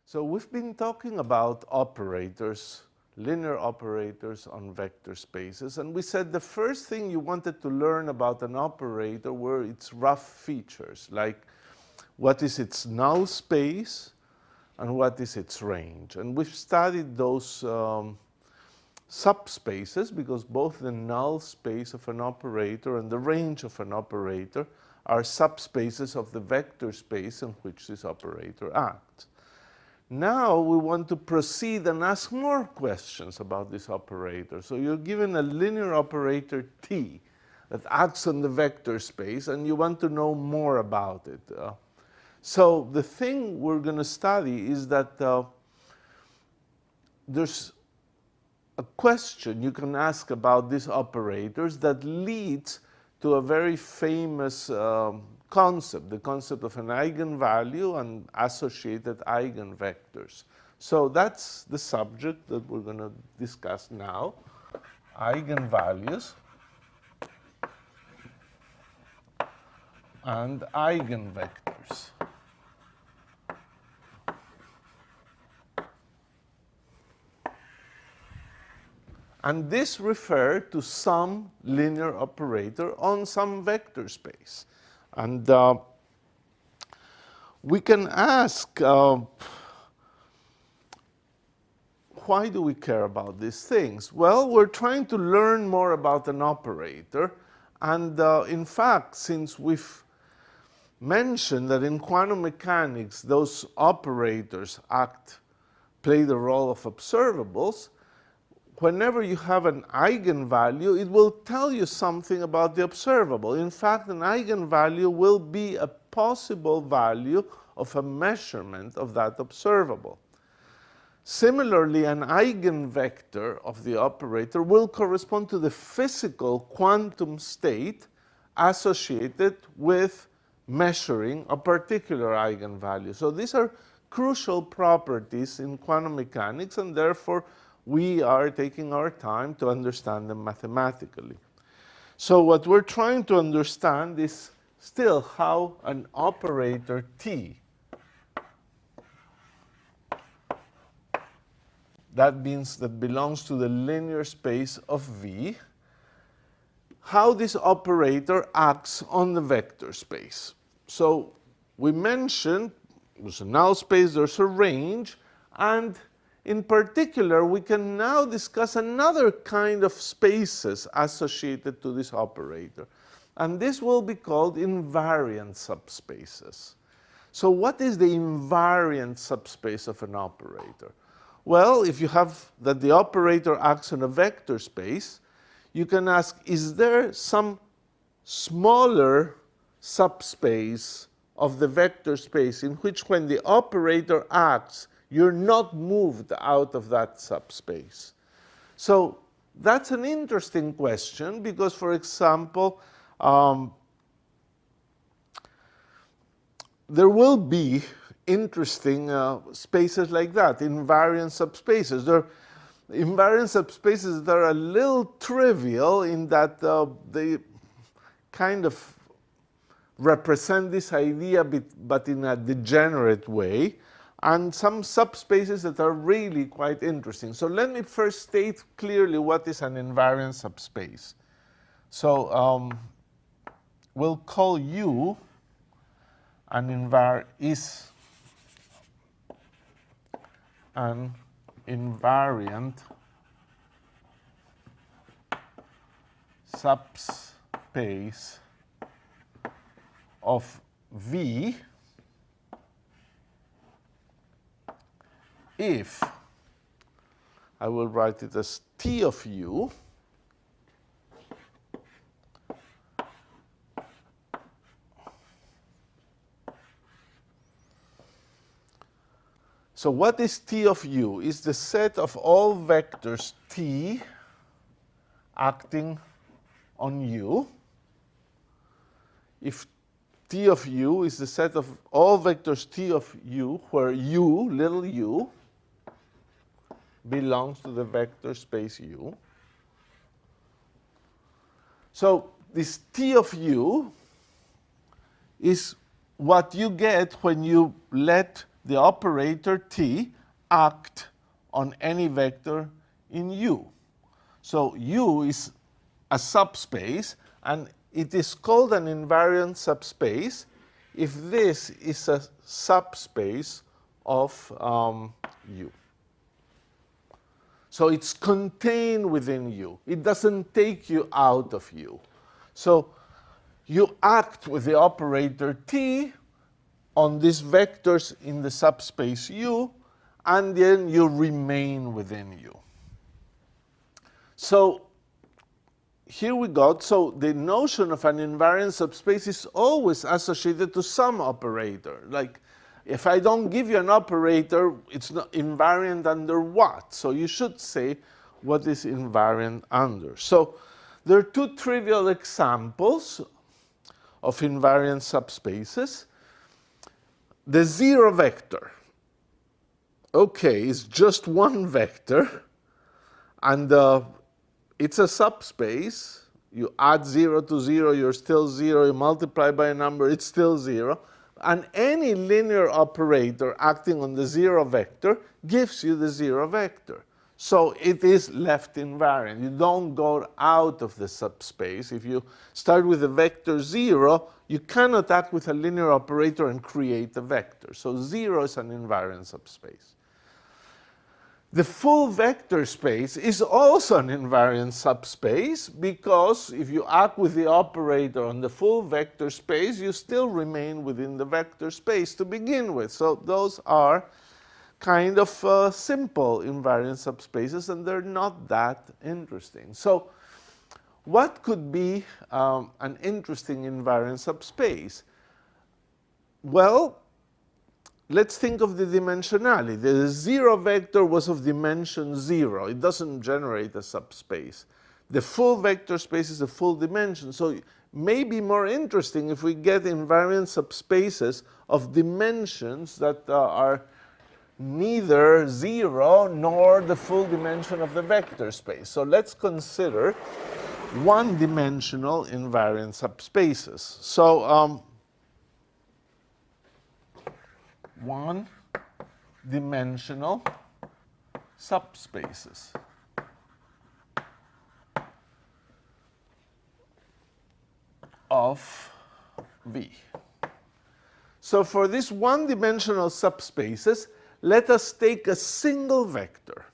So we've been talking about operators, linear operators on vector spaces, and we said the first thing you wanted to learn about an operator were its rough features, like what is its null space and what is its range. And we've studied those subspaces because both the null space of an operator and the range of an operator are subspaces of the vector space in which this operator acts. Now we want to proceed and ask more questions about this operator. So you're given a linear operator T that acts on the vector space, and you want to know more about it. So the thing we're going to study is that there's a question you can ask about these operators that leads to a very famous concept, the concept of an eigenvalue and associated eigenvectors. So that's the subject that we're going to discuss now, eigenvalues and eigenvectors. And this refers to some linear operator on some vector space. And we can ask, why do we care about these things? Well, we're trying to learn more about an operator. And in fact, since we've mentioned that in quantum mechanics, those operators play the role of observables, whenever you have an eigenvalue, it will tell you something about the observable. In fact, an eigenvalue will be a possible value of a measurement of that observable. Similarly, an eigenvector of the operator will correspond to the physical quantum state associated with measuring a particular eigenvalue. So these are crucial properties in quantum mechanics, and therefore we are taking our time to understand them mathematically. So what we're trying to understand is still how an operator T, that means that belongs to the linear space of V, how this operator acts on the vector space. So we mentioned there's a null space, there's a range, and in particular, we can now discuss another kind of spaces associated to this operator. And this will be called invariant subspaces. So what is the invariant subspace of an operator? Well, if you have that the operator acts on a vector space, you can ask, is there some smaller subspace of the vector space in which when the operator acts, you're not moved out of that subspace? So that's an interesting question because, for example, there will be interesting spaces like that, invariant subspaces. There are invariant subspaces that are a little trivial in that they kind of represent this idea but in a degenerate way, and some subspaces that are really quite interesting. So let me first state clearly what is an invariant subspace. So we'll call U an invariant subspace of V if I will write it as T of U So what is T of U? Is the set of all vectors T acting on U. If T of U is the set of all vectors T of U, where U, little u, belongs to the vector space U. So this T of U is what you get when you let the operator T act on any vector in U. So U is a subspace, and it is called an invariant subspace if this is a subspace of U. So it's contained within U. It doesn't take you out of U. So you act with the operator T on these vectors in the subspace U, and then you remain within U. So here we go. So the notion of an invariant subspace is always associated to some operator. Like, if I don't give you an operator, it's not invariant under what? So you should say what is invariant under. So there are two trivial examples of invariant subspaces. The zero vector, okay, is just one vector, and it's a subspace. You add 0 to 0, you're still 0. You multiply by a number, it's still 0. And any linear operator acting on the zero vector gives you the zero vector. So it is left invariant. You don't go out of the subspace. If you start with the vector 0, you cannot act with a linear operator and create a vector. So 0 is an invariant subspace. The full vector space is also an invariant subspace, because if you act with the operator on the full vector space, you still remain within the vector space to begin with. So those are kind of simple invariant subspaces, and they're not that interesting. So what could be an interesting invariant subspace? Well, let's think of the dimensionality. The zero vector was of dimension 0. It doesn't generate a subspace. The full vector space is a full dimension. So it may be more interesting if we get invariant subspaces of dimensions that are neither 0 nor the full dimension of the vector space. So let's consider one-dimensional invariant subspaces. So one-dimensional subspaces. Of V. So for these one-dimensional subspaces, let us take a single vector.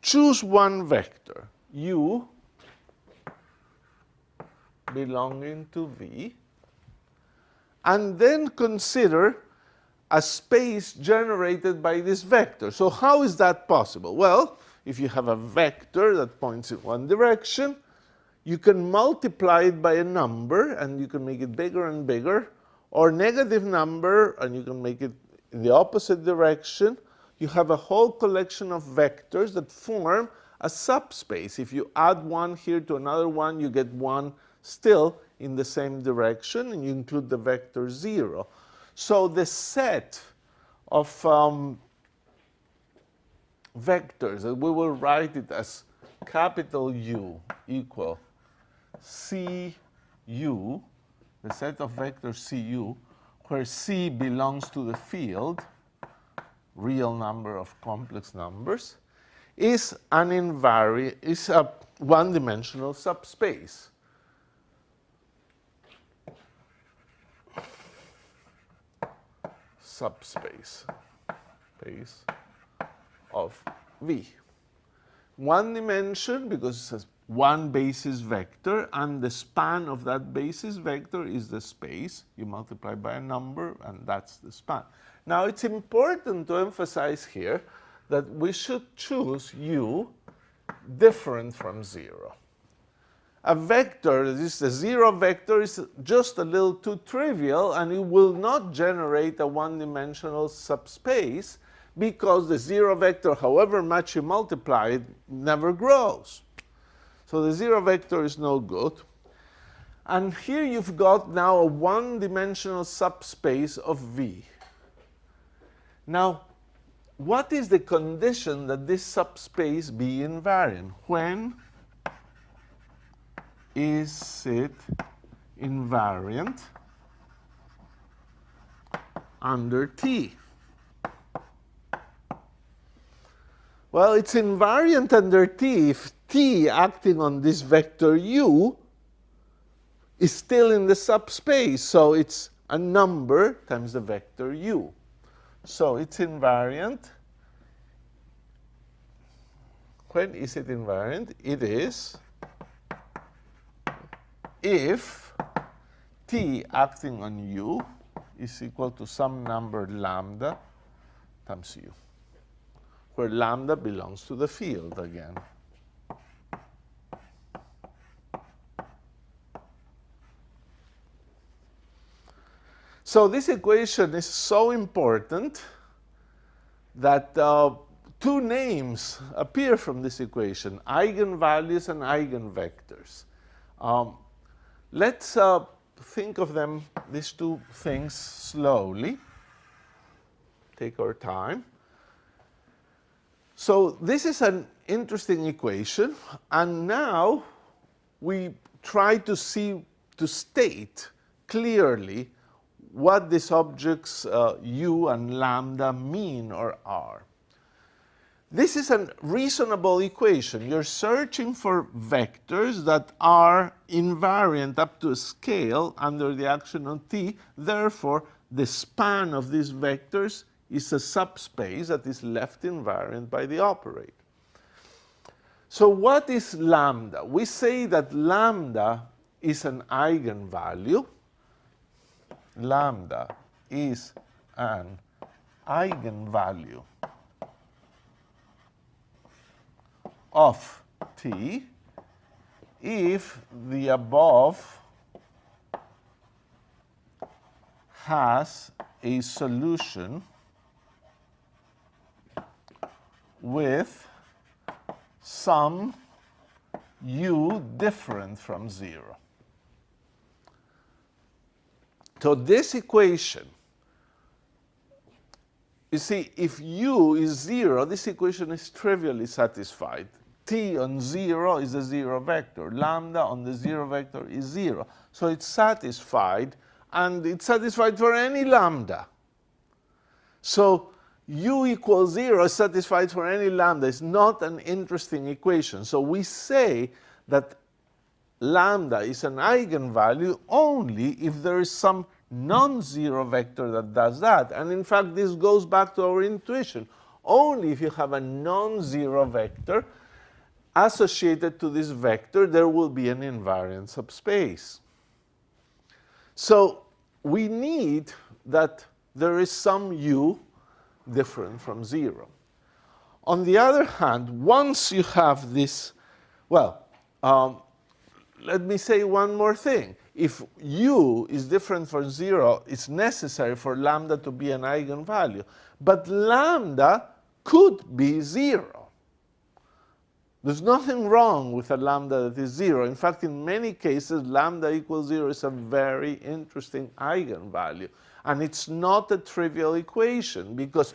Choose one vector, U belonging to V, and then consider a space generated by this vector. So how is that possible? Well, if you have a vector that points in one direction, you can multiply it by a number, and you can make it bigger and bigger, or negative number, and you can make it in the opposite direction. You have a whole collection of vectors that form a subspace. If you add one here to another one, you get one still in the same direction, and you include the vector 0. So the set of vectors, and we will write it as capital U equal CU, the set of vectors CU, where C belongs to the field, real number of complex numbers, is an invariant, is a one-dimensional subspace. Subspace space of V. One dimension because it's one basis vector, and the span of that basis vector is the space. You multiply by a number, and that's the span. Now, it's important to emphasize here that we should choose U different from 0. A vector, that is the 0 vector, is just a little too trivial, and it will not generate a one-dimensional subspace because the 0 vector, however much you multiply it, never grows. So the 0 vector is no good. And here you've got now a one-dimensional subspace of V. Now, what is the condition that this subspace be invariant? When is it invariant under T? Well, it's invariant under T if T acting on this vector u is still in the subspace. So it's a number times the vector u. So it's invariant. When is it invariant? It is if T acting on u is equal to some number lambda times u, where lambda belongs to the field again. So this equation is so important that two names appear from this equation, eigenvalues and eigenvectors. Let's think of them, these two things, slowly. Take our time. So this is an interesting equation, and now we try to state clearly what these objects u and lambda mean or are. This is a reasonable equation. You're searching for vectors that are invariant up to a scale under the action of T. Therefore, the span of these vectors is a subspace that is left invariant by the operator. So what is lambda? We say that lambda is an eigenvalue. Lambda is an eigenvalue of T if the above has a solution with some u different from 0. So this equation, you see, if u is 0, this equation is trivially satisfied. T on 0 is a 0 vector. Lambda on the 0 vector is 0. So it's satisfied, and it's satisfied for any lambda. So u equals 0 is satisfied for any lambda. It's not an interesting equation. So we say that lambda is an eigenvalue only if there is some non-zero vector that does that. And in fact, this goes back to our intuition. Only if you have a non-zero vector associated to this vector, there will be an invariant subspace. So we need that there is some u different from 0. On the other hand, once you have this, well, let me say one more thing. If u is different from 0, it's necessary for lambda to be an eigenvalue. But lambda could be 0. There's nothing wrong with a lambda that is 0. In fact, in many cases, lambda equals 0 is a very interesting eigenvalue. And it's not a trivial equation, because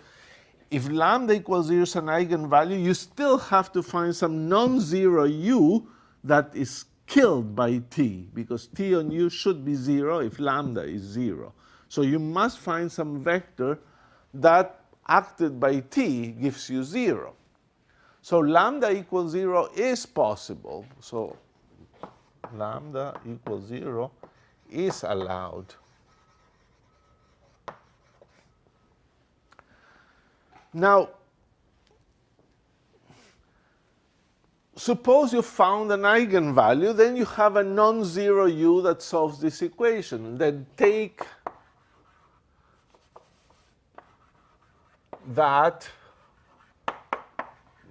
if lambda equals 0 is an eigenvalue, you still have to find some non-zero u that is killed by t, because t on u should be 0 if lambda is 0. So you must find some vector that acted by t gives you 0. So lambda equals 0 is possible. So lambda equals 0 is allowed. Now, suppose you found an eigenvalue, then you have a non-zero u that solves this equation. Then take that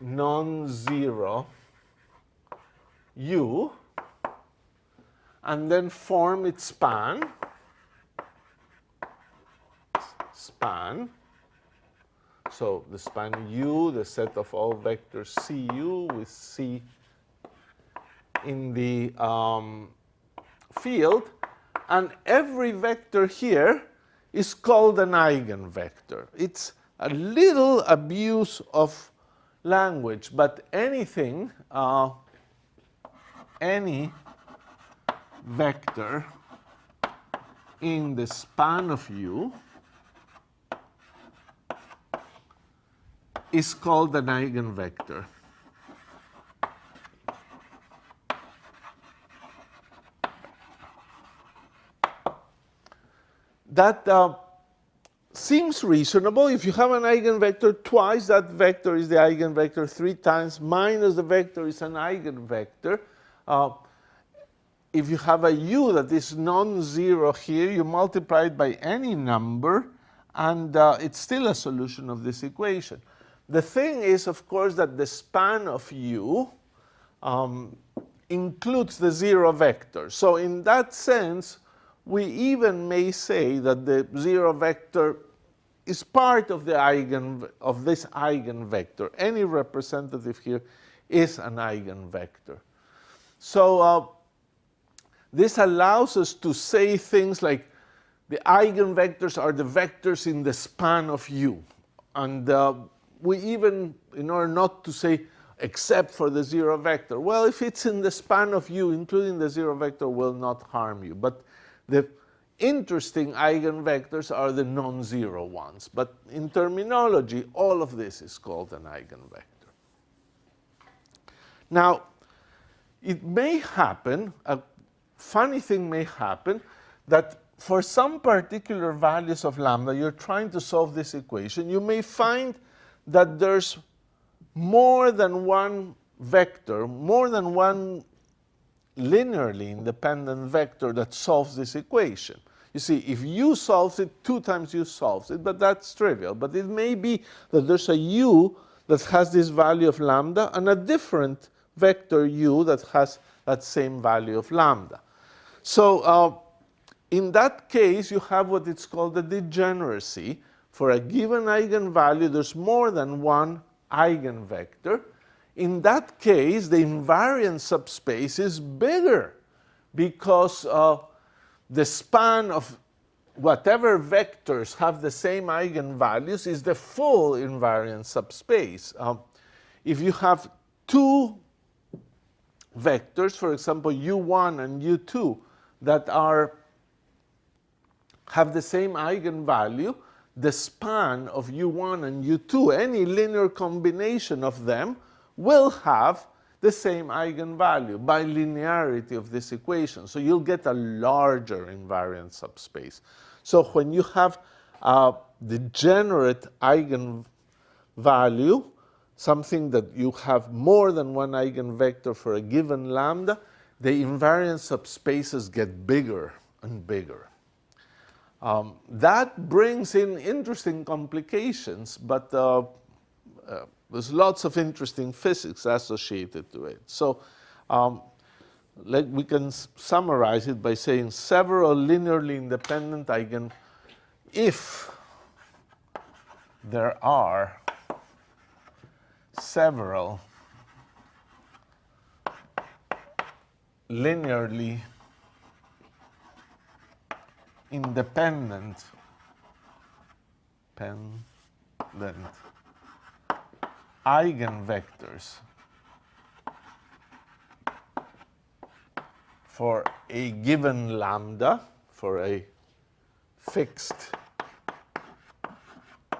non-zero u and then form its span. So the span u, the set of all vectors cu with c in the field. And every vector here is called an eigenvector. It's a little abuse of language, but anything, any vector in the span of u is called an eigenvector. That seems reasonable. If you have an eigenvector twice, that vector is the eigenvector 3 times minus the vector is an eigenvector. If you have a u that is non-zero here, you multiply it by any number, and it's still a solution of this equation. The thing is, of course, that the span of u includes the zero vector. So in that sense, we even may say that the zero vector is part of this eigenvector. Any representative here is an eigenvector. So this allows us to say things like the eigenvectors are the vectors in the span of u. And we even, in order not to say except for the zero vector, well, if it's in the span of u, including the zero vector will not harm you. But the interesting eigenvectors are the non-zero ones. But in terminology, all of this is called an eigenvector. Now, it may happen, a funny thing may happen, that for some particular values of lambda, you're trying to solve this equation, you may find that there's more than one vector, more than one linearly independent vector that solves this equation. You see, if u solves it, 2 times u solves it, but that's trivial. But it may be that there's a u that has this value of lambda and a different vector u that has that same value of lambda. So in that case, you have what it's called a degeneracy. For a given eigenvalue, there's more than one eigenvector. In that case, the invariant subspace is bigger because the span of whatever vectors have the same eigenvalues is the full invariant subspace. If you have 2 vectors, for example, u1 and u2, that have the same eigenvalue, the span of u1 and u2, any linear combination of them, will have the same eigenvalue by linearity of this equation. So you'll get a larger invariant subspace. So when you have a degenerate eigenvalue, something that you have more than one eigenvector for a given lambda, the invariant subspaces get bigger and bigger. That brings in interesting complications, but there's lots of interesting physics associated to it. So we can summarize it by saying several linearly independent if there are several linearly independent eigenvectors for a given lambda, for a fixed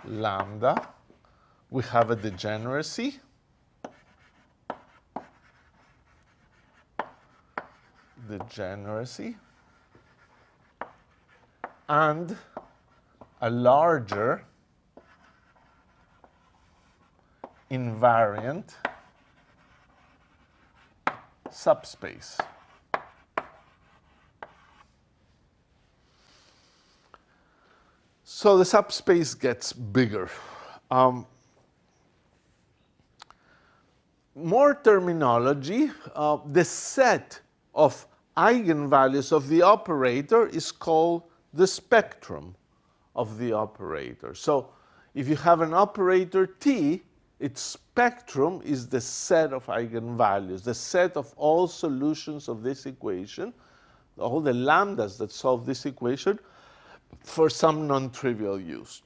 lambda, we have a degeneracy. And a larger invariant subspace. So the subspace gets bigger. More terminology, the set of eigenvalues of the operator is called the spectrum of the operator. So if you have an operator T, its spectrum is the set of eigenvalues, the set of all solutions of this equation, all the lambdas that solve this equation for some non-trivial use.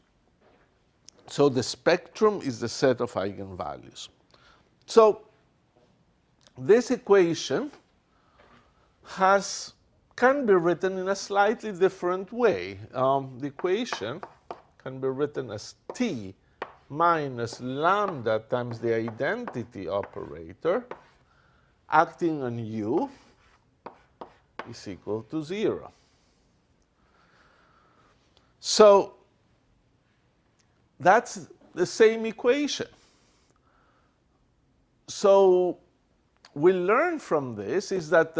So the spectrum is the set of eigenvalues. So this equation can be written in a slightly different way. The equation can be written as T minus lambda times the identity operator acting on u is equal to 0. So that's the same equation. So we learn from this is that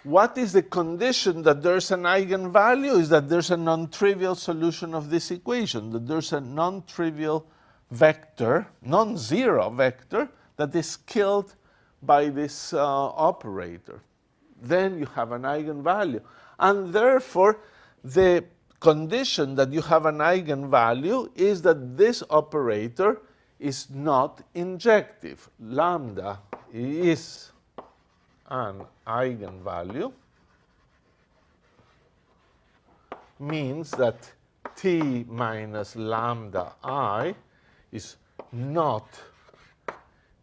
what is the condition that there's an eigenvalue is that there's a non-trivial solution of this equation, that there's a non-trivial vector, non-zero vector, that is killed by this operator. Then you have an eigenvalue. And therefore, the condition that you have an eigenvalue is that this operator is not injective. Lambda is an eigenvalue, means that t minus lambda I is not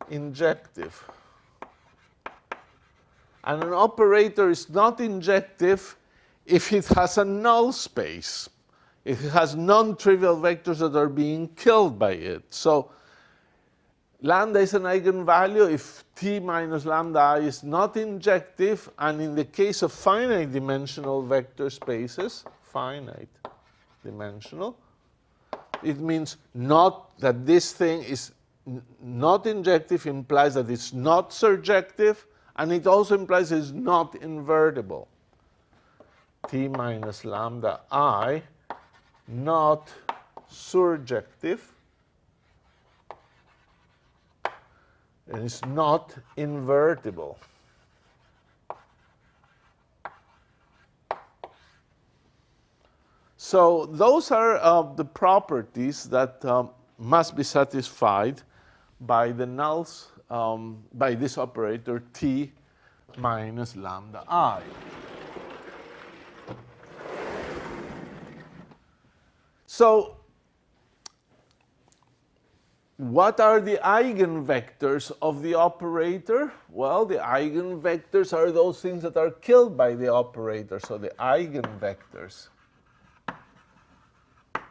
injective. And an operator is not injective if it has a null space. If it has non-trivial vectors that are being killed by it. So lambda is an eigenvalue if t minus lambda I is not injective, and in the case of finite dimensional vector spaces, finite dimensional, it means not that this thing is not injective, implies that it's not surjective, and it also implies it's not invertible. T minus lambda I, not surjective, and it's not invertible. So those are the properties that must be satisfied by the nulls, by this operator t minus lambda I. So what are the eigenvectors of the operator? Well, the eigenvectors are those things that are killed by the operator. So the eigenvectors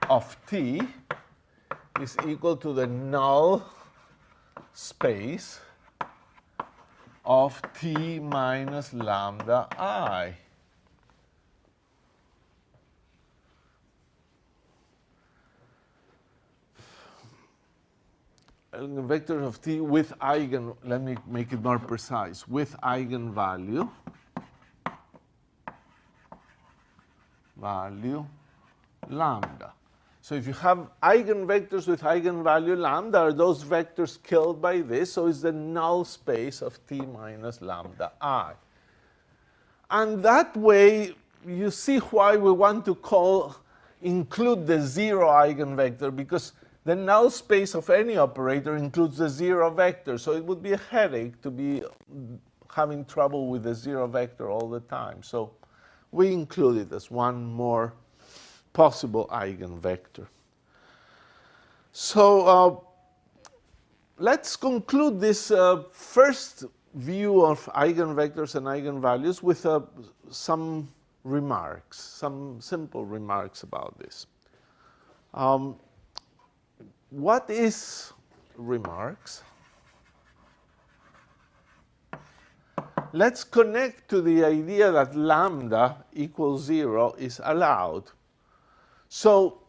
of t is equal to the null space of t minus lambda I. Vectors of t with let me make it more precise, with eigenvalue, lambda. So if you have eigenvectors with eigenvalue lambda, are those vectors killed by this? So it's the null space of t minus lambda I. And that way, you see why we want to include the zero eigenvector, because the null space of any operator includes the zero vector. So it would be a headache to be having trouble with the zero vector all the time. So we include it as one more possible eigenvector. So let's conclude this first view of eigenvectors and eigenvalues with some remarks, some simple remarks about this. What is remarks? Let's connect to the idea that lambda equals 0 is allowed. So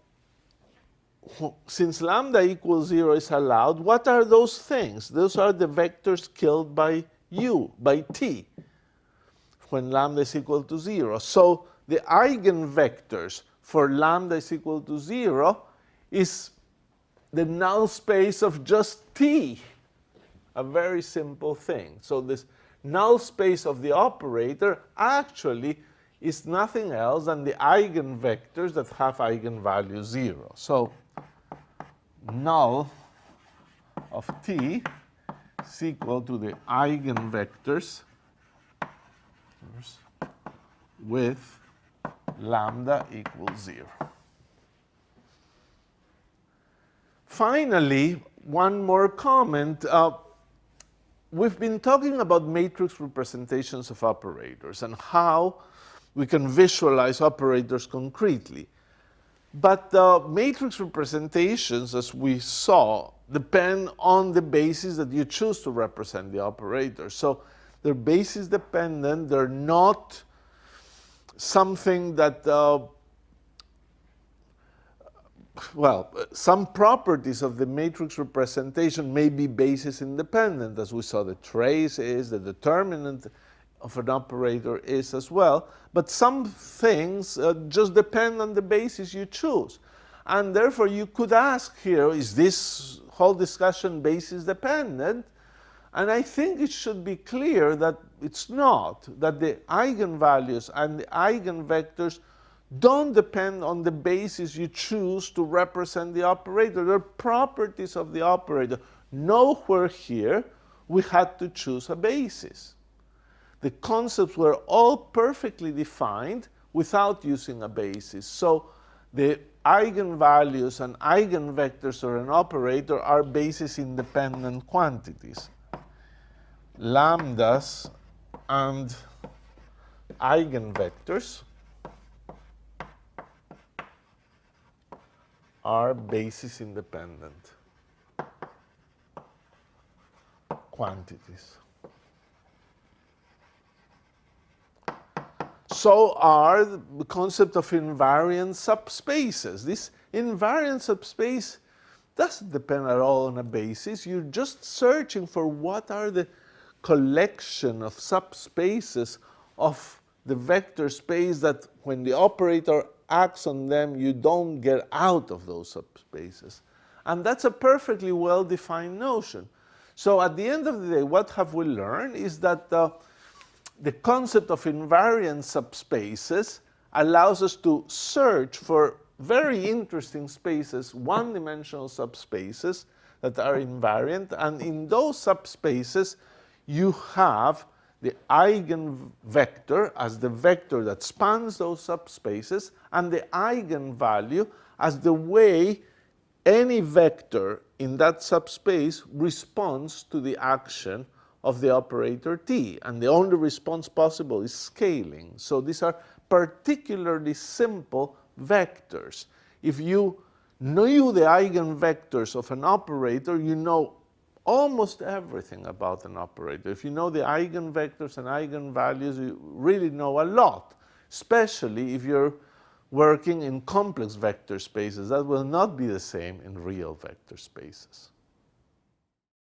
since lambda equals 0 is allowed, what are those things? Those are the vectors killed by u, by t, when lambda is equal to 0. So the eigenvectors for lambda is equal to 0 is the null space of just t, a very simple thing. So this null space of the operator actually is nothing else than the eigenvectors that have eigenvalue 0. So null of t is equal to the eigenvectors with lambda equals 0. Finally, one more comment. We've been talking about matrix representations of operators and how we can visualize operators concretely. But the matrix representations, as we saw, depend on the basis that you choose to represent the operator. So they're basis dependent. They're not something that, well, some properties of the matrix representation may be basis independent, as we saw the trace is, the determinant of an operator is as well. But some things just depend on the basis you choose. And therefore, you could ask here, is this whole discussion basis dependent? And I think it should be clear that it's not, that the eigenvalues and the eigenvectors don't depend on the basis you choose to represent the operator. They're properties of the operator. Nowhere here we had to choose a basis. The concepts were all perfectly defined without using a basis. So the eigenvalues and eigenvectors of an operator are basis-independent quantities. Lambdas and eigenvectors are basis-independent quantities. So are the concept of invariant subspaces. This invariant subspace doesn't depend at all on a basis. You're just searching for what are the collection of subspaces of the vector space that when the operator acts on them, you don't get out of those subspaces. And that's a perfectly well-defined notion. So at the end of the day, what have we learned is that the concept of invariant subspaces allows us to search for very interesting spaces, one-dimensional subspaces that are invariant. And in those subspaces, you have the eigenvector as the vector that spans those subspaces, and the eigenvalue as the way any vector in that subspace responds to the action of the operator t, and the only response possible is scaling. So these are particularly simple vectors. If you knew the eigenvectors of an operator, you know almost everything about an operator. If you know the eigenvectors and eigenvalues, you really know a lot, especially if you're working in complex vector spaces. That will not be the same in real vector spaces.